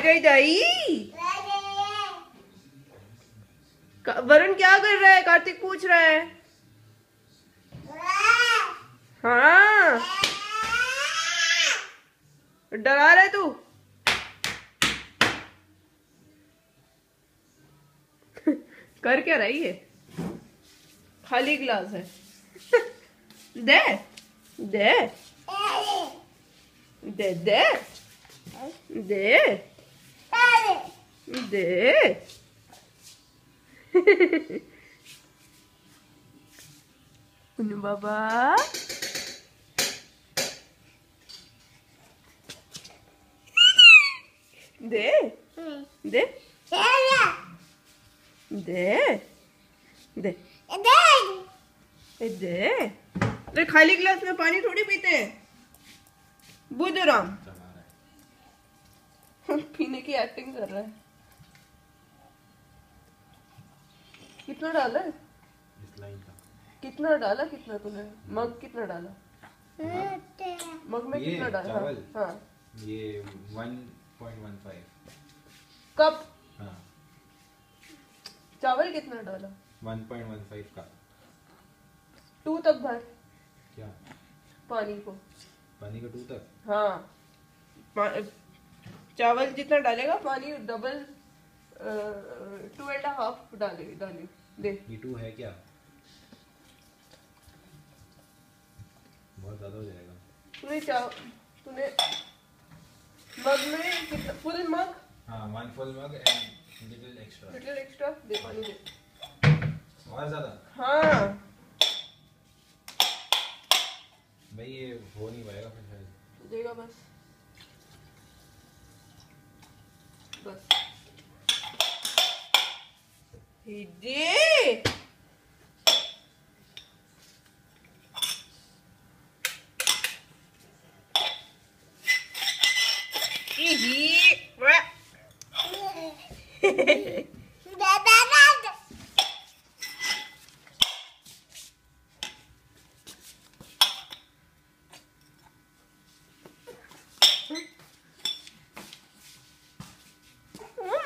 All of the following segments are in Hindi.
गई दाई। वरुण क्या कर रहा है? कार्तिक पूछ रहा है। हाँ, डरा रहा है तू? कर क्या रही है? खाली गिलास है। दे दे दे दे दे दे। उन्नू बाबा दे दे दे दे दे। अरे खाली गिलास में पानी थोड़ी पीते हैं बुद्धराम। पीने की एक्टिंग कर रहा है। कितना डाला है? कितना डाला? कितना तूने मग कितना डाला? मग में कितना डाला? हाँ ये 1.15 कप। हाँ चावल कितना डाला? 1.15 का 2 तक भर। क्या? पानी को 2 तक? हाँ, चावल जितना डालेगा पानी डबल 2.5 डाले दे। ये 2 है क्या? बहुत ज्यादा हो जाएगा। तूने मग में कितना? फुल मग? हाँ 1 full mug and little extra दे पानी दे। और ज्यादा? हाँ भाई ये हो नहीं पाएगा फिर शायद। देगा बस बस दे।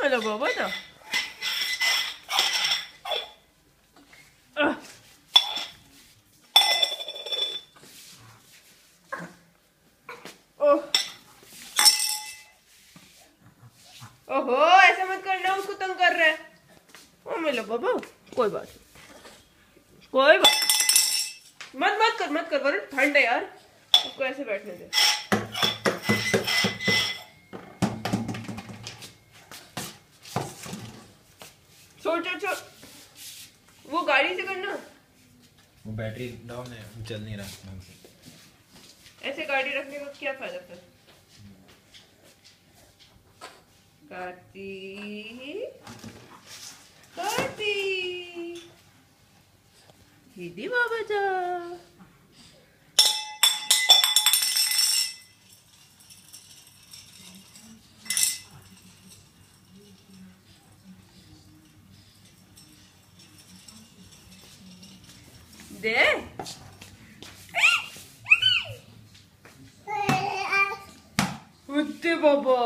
मेरा बाबा था। ओहो, ऐसा मत करना, उसको तंग कर रहा है। ओ मेरा बाबा, कोई बात मत कर वरुण, ठंड है यार, उसको ऐसे बैठने दे। छोड़ वो गाड़ी से करना। वो बैटरी डाउन है, चल नहीं रहा। ऐसे गाड़ी रखने का क्या फायदा फिर? कार्तिक दीदी बाबा जा। दे उठते बाबा।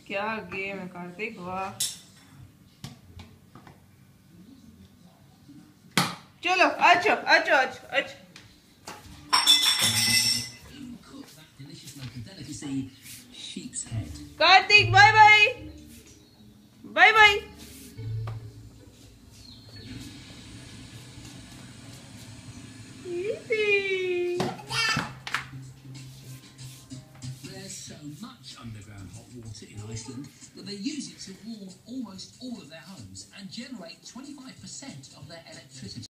क्या गेम है कार्तिक, वाह। चलो अच्छा अच्छा अच्छा अच्छा। Kartik bye bye bye bye. Much underground hot water in Iceland that they use it to warm almost all of their homes and generate 25% of their electricity.